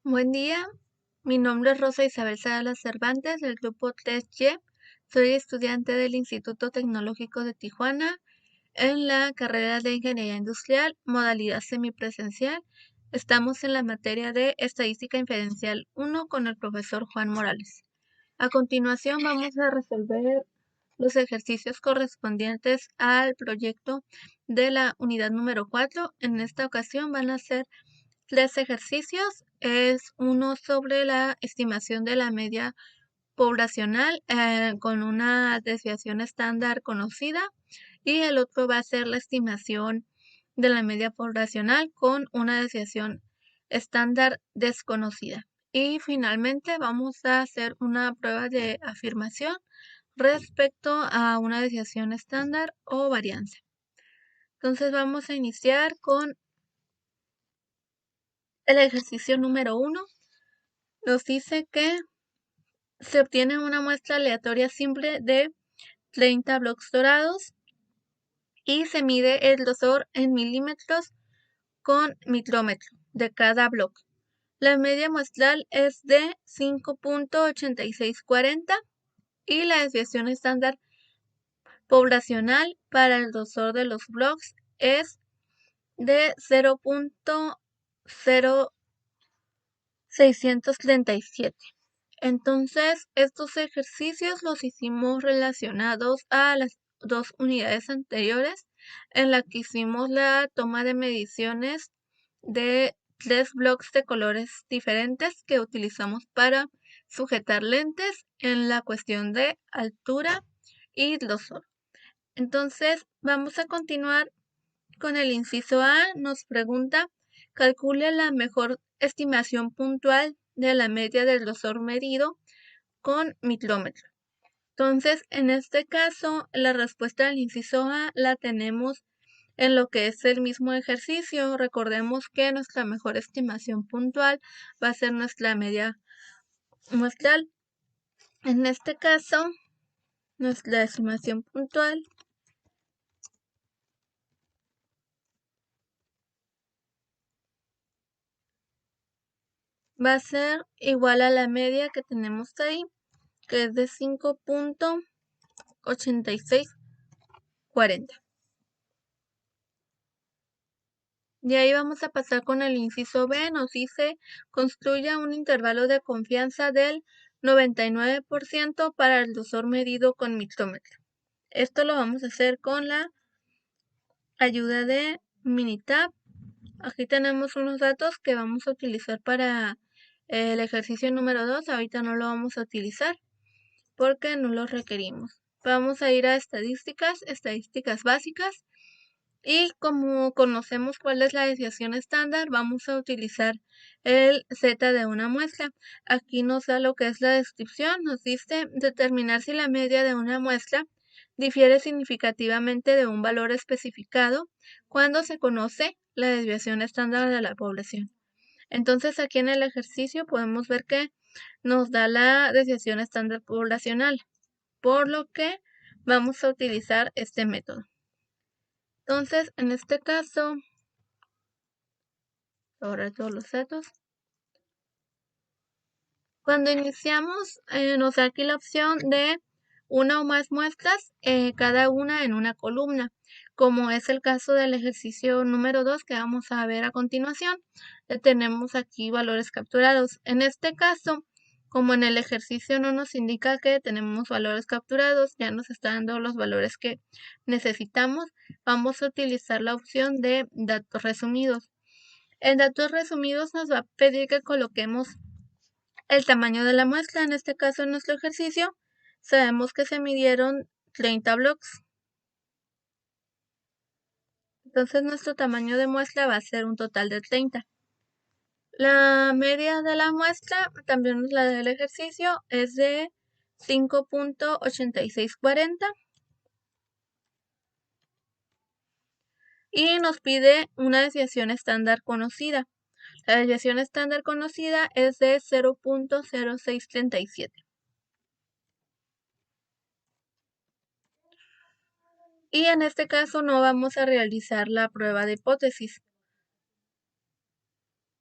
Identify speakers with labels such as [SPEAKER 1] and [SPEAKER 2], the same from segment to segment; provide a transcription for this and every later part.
[SPEAKER 1] Buen día, mi nombre es Rosa Isabel Salas Cervantes del grupo 3Y. Soy estudiante del Instituto Tecnológico de Tijuana en la carrera de Ingeniería Industrial, modalidad semipresencial. Estamos en la materia de Estadística Inferencial 1 con el profesor Juan Morales. A continuación vamos a resolver los ejercicios correspondientes al proyecto de la unidad número 4. En esta ocasión van a ser 3 ejercicios. Es uno sobre la estimación de la media poblacional con una desviación estándar conocida, y el otro va a ser la estimación de la media poblacional con una desviación estándar desconocida. Y finalmente vamos a hacer una prueba de afirmación respecto a una desviación estándar o varianza. Entonces vamos a iniciar con el ejercicio número 1. Nos dice que se obtiene una muestra aleatoria simple de 30 bloques dorados y se mide el grosor en milímetros con micrómetro de cada bloque. La media muestral es de 5.8640 y la desviación estándar poblacional para el grosor de los bloques es de 0.0637. Entonces, estos ejercicios los hicimos relacionados a las dos unidades anteriores, en la que hicimos la toma de mediciones de 3 bloques de colores diferentes que utilizamos para sujetar lentes en la cuestión de altura y grosor. Entonces, vamos a continuar con el inciso A. Nos pregunta, calcule la mejor estimación puntual de la media del grosor medido con micrómetro. Entonces, en este caso, la respuesta del inciso A la tenemos en lo que es el mismo ejercicio. Recordemos que nuestra mejor estimación puntual va a ser nuestra media muestral. En este caso, nuestra estimación puntual va a ser igual a la media que tenemos ahí, que es de 5.8640. De ahí vamos a pasar con el inciso B. Nos dice, construya un intervalo de confianza del 99% para el grosor medido con micrómetro. Esto lo vamos a hacer con la ayuda de Minitab. Aquí tenemos unos datos que vamos a utilizar para el ejercicio número 2. Ahorita no lo vamos a utilizar porque no lo requerimos. Vamos a ir a estadísticas básicas. Y como conocemos cuál es la desviación estándar, vamos a utilizar el Z de una muestra. Aquí nos da lo que es la descripción. Nos dice determinar si la media de una muestra difiere significativamente de un valor especificado cuando se conoce la desviación estándar de la población. Entonces aquí en el ejercicio podemos ver que nos da la desviación estándar poblacional, por lo que vamos a utilizar este método. Entonces, en este caso, ahora todos los datos. Cuando iniciamos, nos da aquí la opción de una o más muestras, cada una en una columna, como es el caso del ejercicio número 2 que vamos a ver a continuación. Tenemos aquí valores capturados. En este caso, como en el ejercicio no nos indica que tenemos valores capturados, ya nos está dando los valores que necesitamos, vamos a utilizar la opción de datos resumidos. En datos resumidos nos va a pedir que coloquemos el tamaño de la muestra. En este caso, en nuestro ejercicio, sabemos que se midieron 30 bloques. Entonces, nuestro tamaño de muestra va a ser un total de 30. La media de la muestra, también la del ejercicio, es de 5.8640. Y nos pide una desviación estándar conocida. La desviación estándar conocida es de 0.0637. Y en este caso no vamos a realizar la prueba de hipótesis.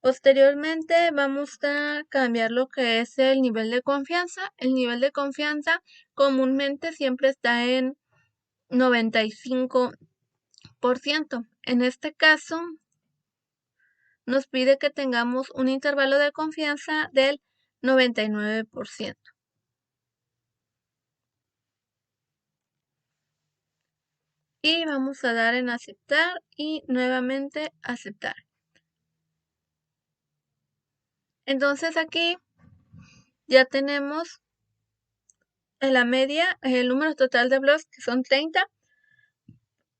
[SPEAKER 1] Posteriormente vamos a cambiar lo que es el nivel de confianza. El nivel de confianza comúnmente siempre está en 95%. En este caso, nos pide que tengamos un intervalo de confianza del 99%. Y vamos a dar en aceptar y nuevamente aceptar. Entonces aquí ya tenemos en la media el número total de blogs, que son 30,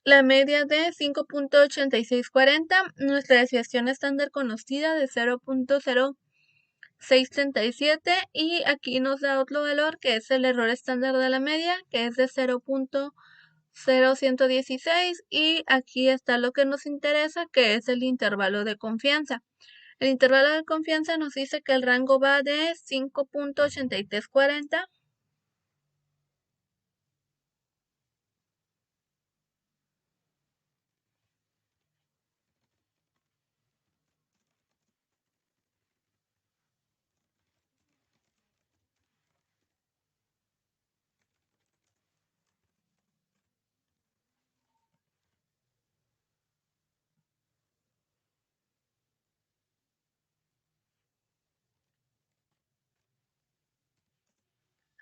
[SPEAKER 1] la media de 5.8640, nuestra desviación estándar conocida de 0.0637 y aquí nos da otro valor que es el error estándar de la media, que es de 0.0116 y aquí está lo que nos interesa, que es el intervalo de confianza. El intervalo de confianza nos dice que el rango va de 5.8340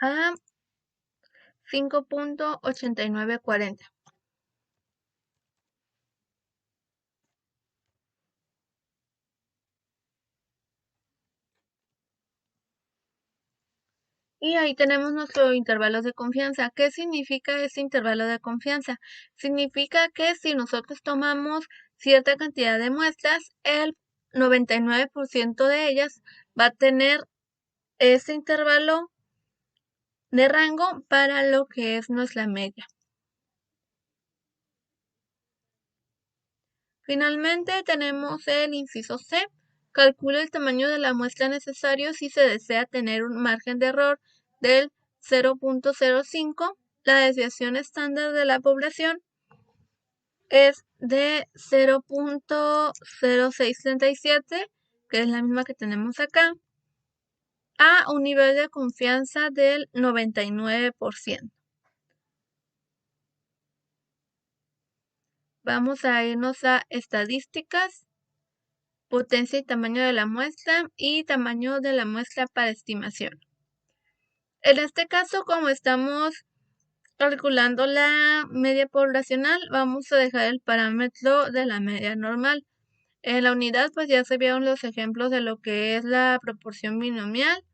[SPEAKER 1] a 5.8940. Y ahí tenemos nuestro intervalo de confianza. ¿Qué significa este intervalo de confianza? Significa que si nosotros tomamos cierta cantidad de muestras, el 99% de ellas va a tener ese intervalo de rango para lo que es nuestra media. Finalmente tenemos el inciso C. Calcula el tamaño de la muestra necesario si se desea tener un margen de error del 0.05. La desviación estándar de la población es de 0.0637, que es la misma que tenemos acá, a un nivel de confianza del 99%. Vamos a irnos a estadísticas, potencia y tamaño de la muestra y tamaño de la muestra para estimación. En este caso, como estamos calculando la media poblacional, vamos a dejar el parámetro de la media normal. En la unidad, pues ya se vieron los ejemplos de lo que es la proporción binomial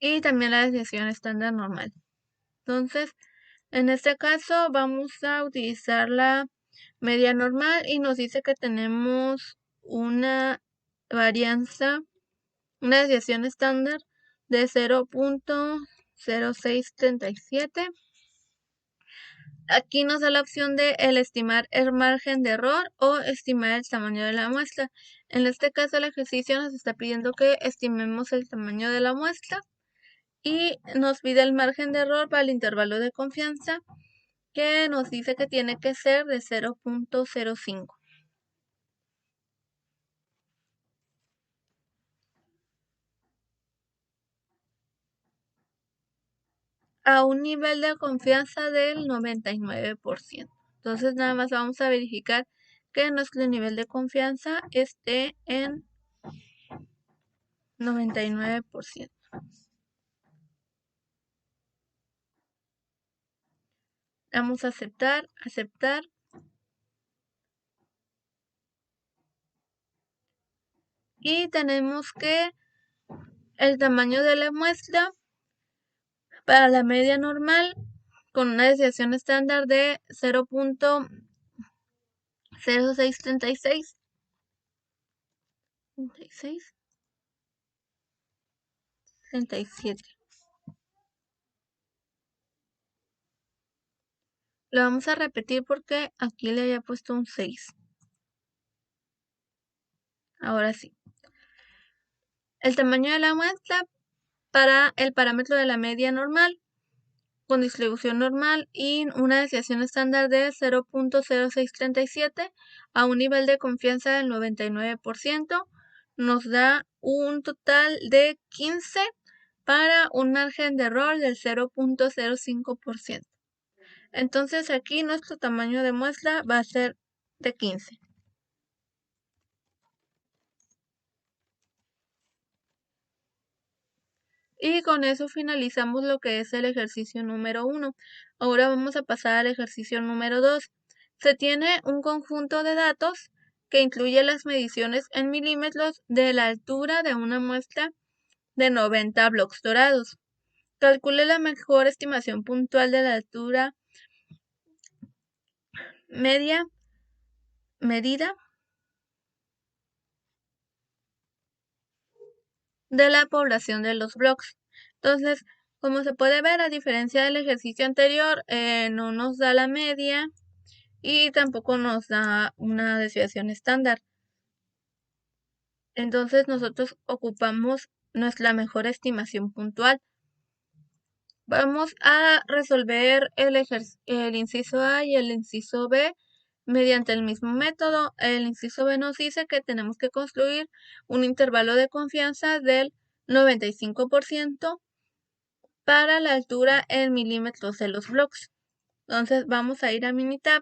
[SPEAKER 1] y también la desviación estándar normal. Entonces, en este caso vamos a utilizar la media normal y nos dice que tenemos una varianza, una desviación estándar de 0.0637. Aquí nos da la opción de el estimar el margen de error o estimar el tamaño de la muestra. En este caso el ejercicio nos está pidiendo que estimemos el tamaño de la muestra y nos pide el margen de error para el intervalo de confianza, que nos dice que tiene que ser de 0.05. A un nivel de confianza del 99%. Entonces nada más vamos a verificar que nuestro nivel de confianza esté en 99%. Vamos a aceptar, aceptar. Y tenemos que el tamaño de la muestra para la media normal con una desviación estándar de 0.0636. 37. Lo vamos a repetir porque aquí le había puesto un 6. Ahora sí. El tamaño de la muestra para el parámetro de la media normal con distribución normal y una desviación estándar de 0.0637 a un nivel de confianza del 99%, nos da un total de 15 para un margen de error del 0.05%. Entonces aquí nuestro tamaño de muestra va a ser de 15. Y con eso finalizamos lo que es el ejercicio número 1. Ahora vamos a pasar al ejercicio número 2. Se tiene un conjunto de datos que incluye las mediciones en milímetros de la altura de una muestra de 90 blocks dorados. Calcule la mejor estimación puntual de la altura medida de la población de los blocks. Entonces, como se puede ver, a diferencia del ejercicio anterior, no nos da la media y tampoco nos da una desviación estándar. Entonces, nosotros ocupamos nuestra mejor estimación puntual. Vamos a resolver el inciso A y el inciso B mediante el mismo método. El inciso B nos dice que tenemos que construir un intervalo de confianza del 95% para la altura en milímetros de los blocks. Entonces vamos a ir a Minitab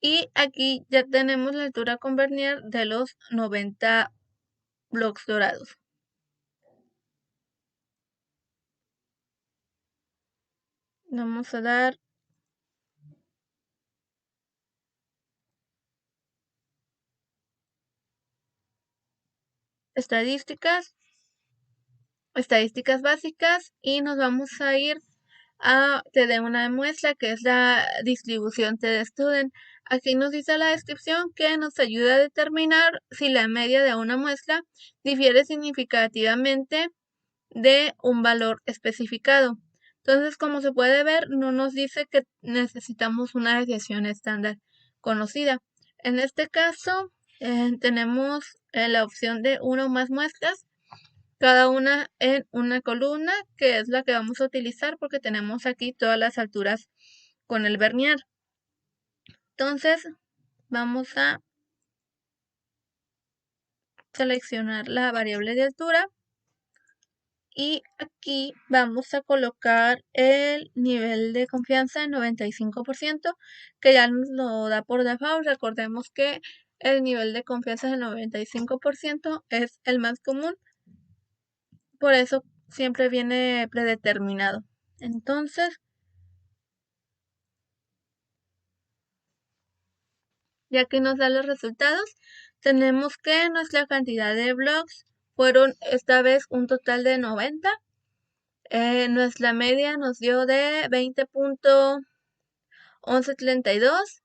[SPEAKER 1] y aquí ya tenemos la altura con vernier de los 90 blocks dorados. Vamos a dar estadísticas básicas y nos vamos a ir a TD una muestra que es la distribución TD Student. Aquí nos dice la descripción que nos ayuda a determinar si la media de una muestra difiere significativamente de un valor especificado. Entonces, como se puede ver, no nos dice que necesitamos una desviación estándar conocida. En este caso, tenemos la opción de 1 o más muestras, cada una en una columna, que es la que vamos a utilizar porque tenemos aquí todas las alturas con el vernier. Entonces, vamos a seleccionar la variable de altura y aquí vamos a colocar el nivel de confianza en 95%, que ya nos lo da por default. Recordemos que el nivel de confianza del 95% es el más común, por eso siempre viene predeterminado. Entonces, ya que nos da los resultados, tenemos que nuestra cantidad de blocks fueron esta vez un total de 90. Nuestra media nos dio de 20.1132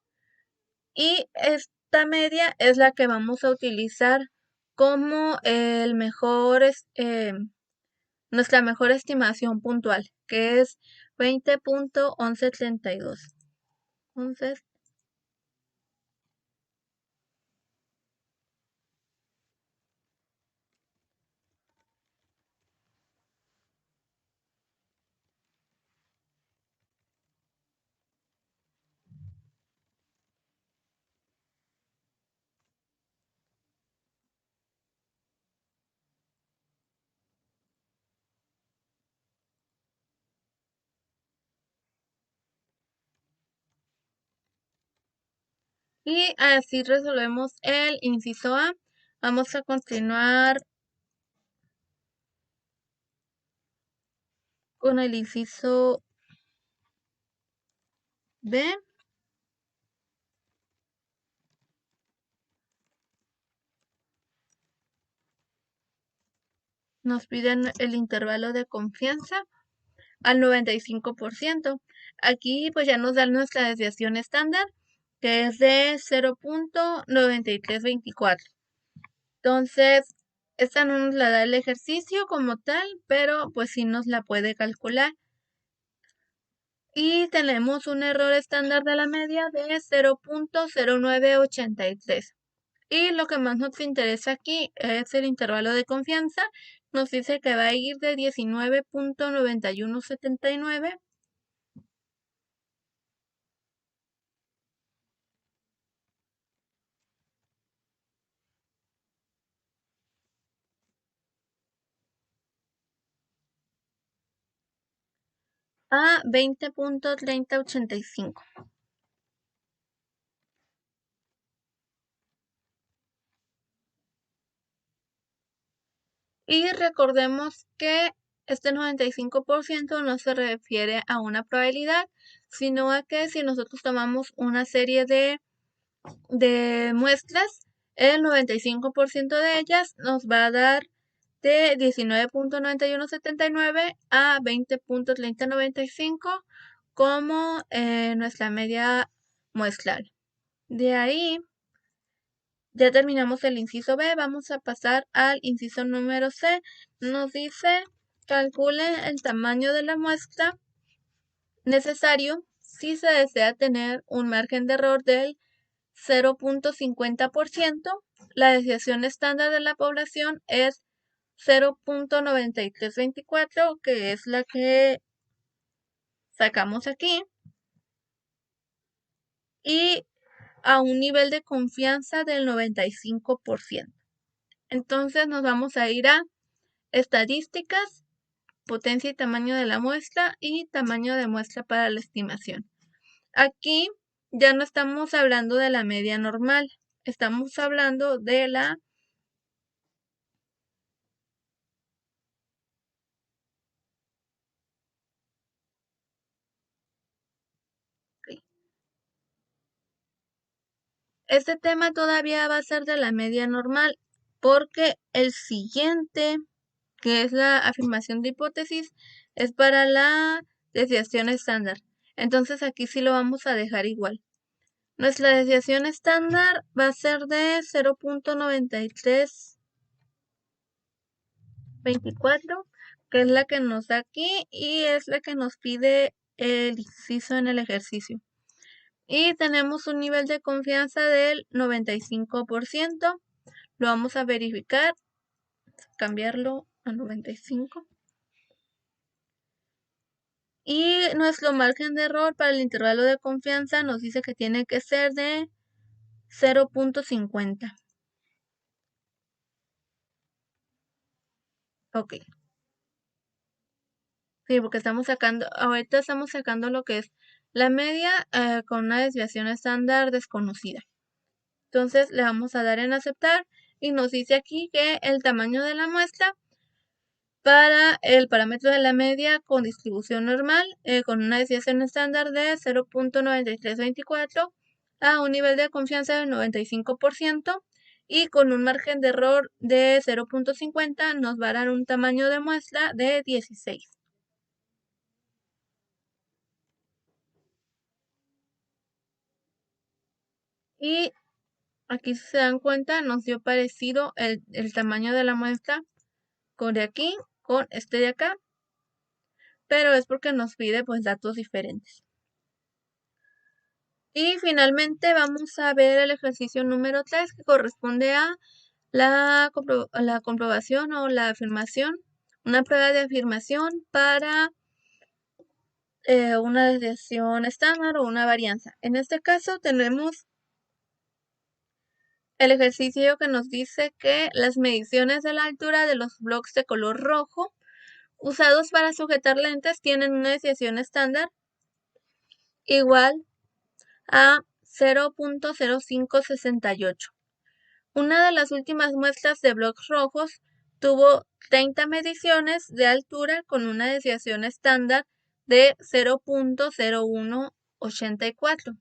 [SPEAKER 1] y esta media es la que vamos a utilizar como nuestra mejor estimación puntual, que es 20.1132. Entonces, y así resolvemos el inciso A. Vamos a continuar con el inciso B. Nos piden el intervalo de confianza al 95%. Aquí pues ya nos dan nuestra desviación estándar, que es de 0.9324. Entonces, esta no nos la da el ejercicio como tal, pero pues sí nos la puede calcular. Y tenemos un error estándar de la media de 0.0983. Y lo que más nos interesa aquí es el intervalo de confianza, nos dice que va a ir de 19.9179 a 20.3085. Y recordemos que este 95% no se refiere a una probabilidad, sino a que si nosotros tomamos una serie de muestras, el 95% de ellas nos va a dar de 19.9179 a 20.3095 como nuestra media muestral. De ahí ya terminamos el inciso B, vamos a pasar al inciso número C. Nos dice, calcule el tamaño de la muestra necesario si se desea tener un margen de error del 0.50%. La desviación estándar de la población es 0.9324, que es la que sacamos aquí. Y a un nivel de confianza del 95%. Entonces nos vamos a ir a estadísticas, potencia y tamaño de la muestra y tamaño de muestra para la estimación. Aquí ya no estamos hablando de la media normal, estamos hablando de la Este tema todavía va a ser de la media normal porque el siguiente, que es la afirmación de hipótesis, es para la desviación estándar. Entonces aquí sí lo vamos a dejar igual. Nuestra desviación estándar va a ser de 0.9324, que es la que nos da aquí y es la que nos pide el inciso en el ejercicio. Y tenemos un nivel de confianza del 95%. Lo vamos a verificar, cambiarlo a 95. Y nuestro margen de error para el intervalo de confianza nos dice que tiene que ser de 0.50. Ok. Sí, porque ahorita estamos sacando lo que es la media con una desviación estándar desconocida. Entonces le vamos a dar en aceptar y nos dice aquí que el tamaño de la muestra para el parámetro de la media con distribución normal, con una desviación estándar de 0.9324 a un nivel de confianza del 95% y con un margen de error de 0.50 nos va a dar un tamaño de muestra de 16. Y aquí si se dan cuenta nos dio parecido el tamaño de la muestra con de aquí, con este de acá, pero es porque nos pide pues datos diferentes. Y finalmente vamos a ver el ejercicio número 3 que corresponde a la comprobación o la afirmación, una prueba de afirmación para una desviación estándar o una varianza. En este caso tenemos el ejercicio que nos dice que las mediciones de la altura de los blocks de color rojo usados para sujetar lentes tienen una desviación estándar igual a 0.0568. Una de las últimas muestras de blocks rojos tuvo 30 mediciones de altura con una desviación estándar de 0.0184.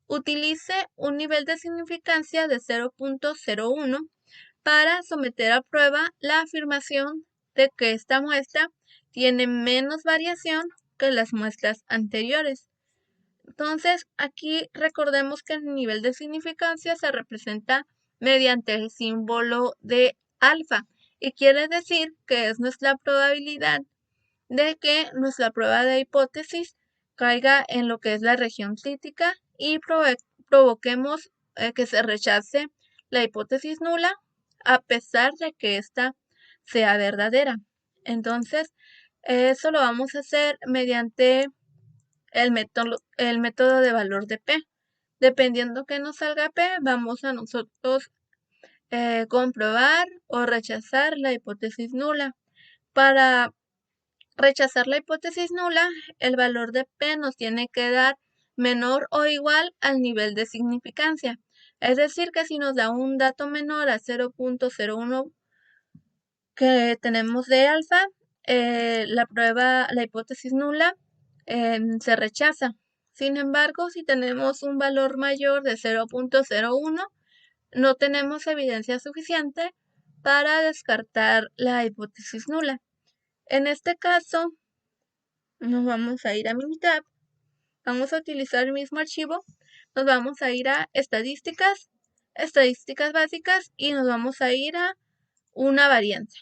[SPEAKER 1] Utilice un nivel de significancia de 0.01 para someter a prueba la afirmación de que esta muestra tiene menos variación que las muestras anteriores. Entonces, aquí recordemos que el nivel de significancia se representa mediante el símbolo de alfa y quiere decir que es nuestra probabilidad de que nuestra prueba de hipótesis caiga en lo que es la región crítica y provoquemos que se rechace la hipótesis nula a pesar de que ésta sea verdadera. Entonces, eso lo vamos a hacer mediante el método de valor de P. Dependiendo que nos salga P, vamos a nosotros comprobar o rechazar la hipótesis nula. Para rechazar la hipótesis nula, el valor de P nos tiene que dar menor o igual al nivel de significancia. Es decir, que si nos da un dato menor a 0.01 que tenemos de alfa, la hipótesis nula se rechaza. Sin embargo, si tenemos un valor mayor de 0.01, no tenemos evidencia suficiente para descartar la hipótesis nula. En este caso, nos vamos a ir a Minitab, vamos a utilizar el mismo archivo, nos vamos a ir a estadísticas, estadísticas básicas y nos vamos a ir a una varianza.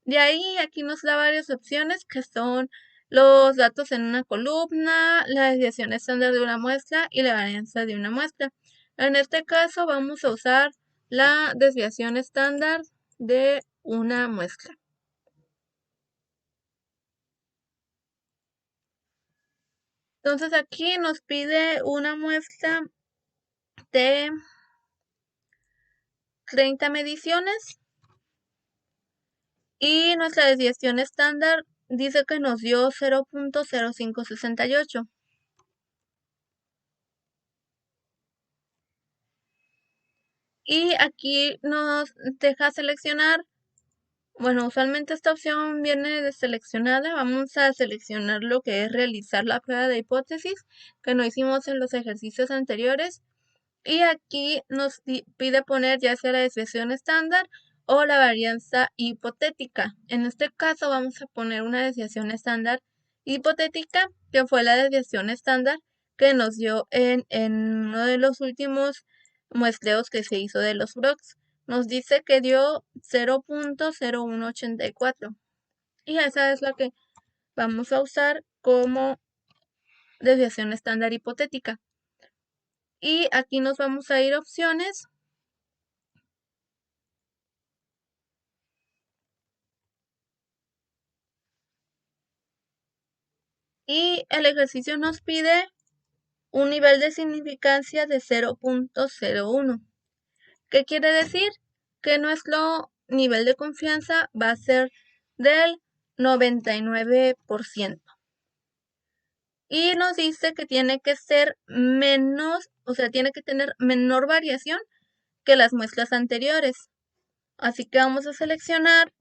[SPEAKER 1] De ahí aquí nos da varias opciones que son los datos en una columna, la desviación estándar de una muestra y la varianza de una muestra. En este caso vamos a usar la desviación estándar de una muestra. Entonces aquí nos pide una muestra de 30 mediciones y nuestra desviación estándar dice que nos dio 0.0568. Y aquí nos deja seleccionar, bueno, usualmente esta opción viene deseleccionada. Vamos a seleccionar lo que es realizar la prueba de hipótesis que no hicimos en los ejercicios anteriores. Y aquí nos pide poner ya sea la desviación estándar o la varianza hipotética. En este caso vamos a poner una desviación estándar hipotética, que fue la desviación estándar que nos dio en uno de los últimos muestreos que se hizo de los Brocs. Nos dice que dio 0.0184 y esa es la que vamos a usar como desviación estándar hipotética. Y aquí nos vamos a ir a opciones. Y el ejercicio nos pide un nivel de significancia de 0.01. ¿Qué quiere decir? Que nuestro nivel de confianza va a ser del 99%. Y nos dice que tiene que ser menos, o sea, tiene que tener menor variación que las muestras anteriores. Así que vamos a seleccionar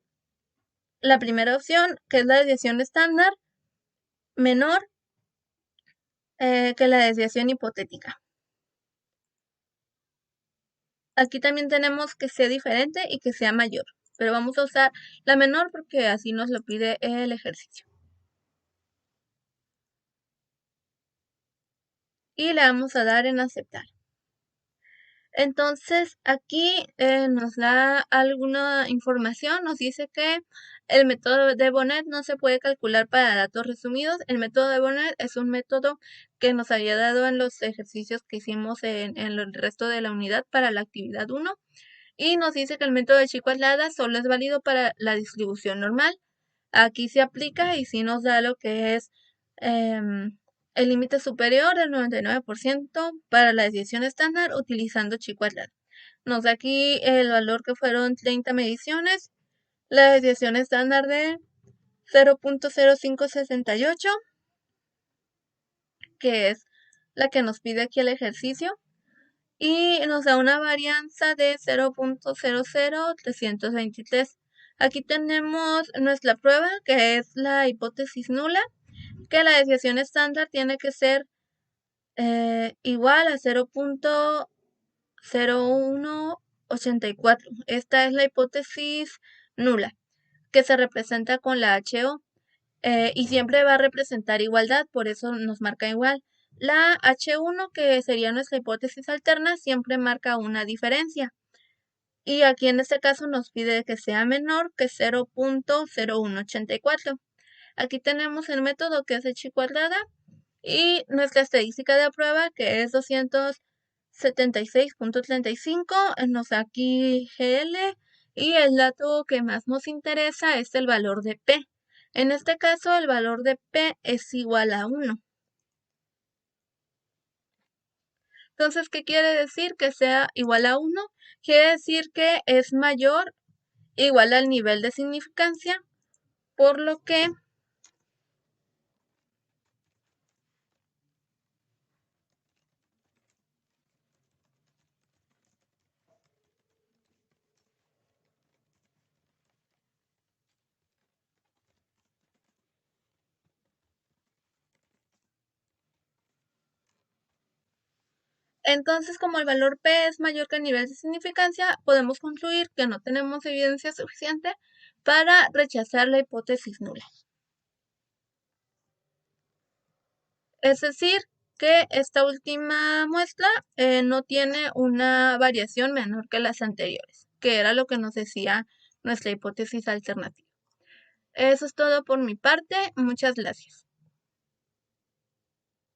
[SPEAKER 1] la primera opción, que es la desviación estándar, menor que la desviación hipotética. Aquí también tenemos que sea diferente y que sea mayor, pero vamos a usar la menor porque así nos lo pide el ejercicio. Y le vamos a dar en aceptar. Entonces aquí nos da alguna información, nos dice que el método de Bonet no se puede calcular para datos resumidos. El método de Bonet es un método que nos había dado en los ejercicios que hicimos en el resto de la unidad para la actividad 1. Y nos dice que el método de Chico-Azlada solo es válido para la distribución normal. Aquí se aplica y sí nos da lo que es el límite superior del 99% para la desviación estándar utilizando Chico-Azlada. Nos da aquí el valor que fueron 30 mediciones, la desviación estándar de 0.0568, que es la que nos pide aquí el ejercicio, y nos da una varianza de 0.00323. Aquí tenemos nuestra prueba, que es la hipótesis nula, que la desviación estándar tiene que ser igual a 0.0184. Esta es la hipótesis nula, que se representa con la HO. Y siempre va a representar igualdad, por eso nos marca igual. La H1, que sería nuestra hipótesis alterna, siempre marca una diferencia. Y aquí en este caso nos pide que sea menor que 0.0184. Aquí tenemos el método que es H cuadrada y nuestra estadística de prueba que es 276.35. Nos da aquí GL Y el dato que más nos interesa es el valor de P. En este caso, el valor de P es igual a 1. Entonces, ¿qué quiere decir que sea igual a 1? Quiere decir que es mayor o igual al nivel de significancia, por lo que entonces, como el valor P es mayor que el nivel de significancia, podemos concluir que no tenemos evidencia suficiente para rechazar la hipótesis nula. Es decir, que esta última muestra no tiene una variación menor que las anteriores, que era lo que nos decía nuestra hipótesis alternativa. Eso es todo por mi parte. Muchas gracias.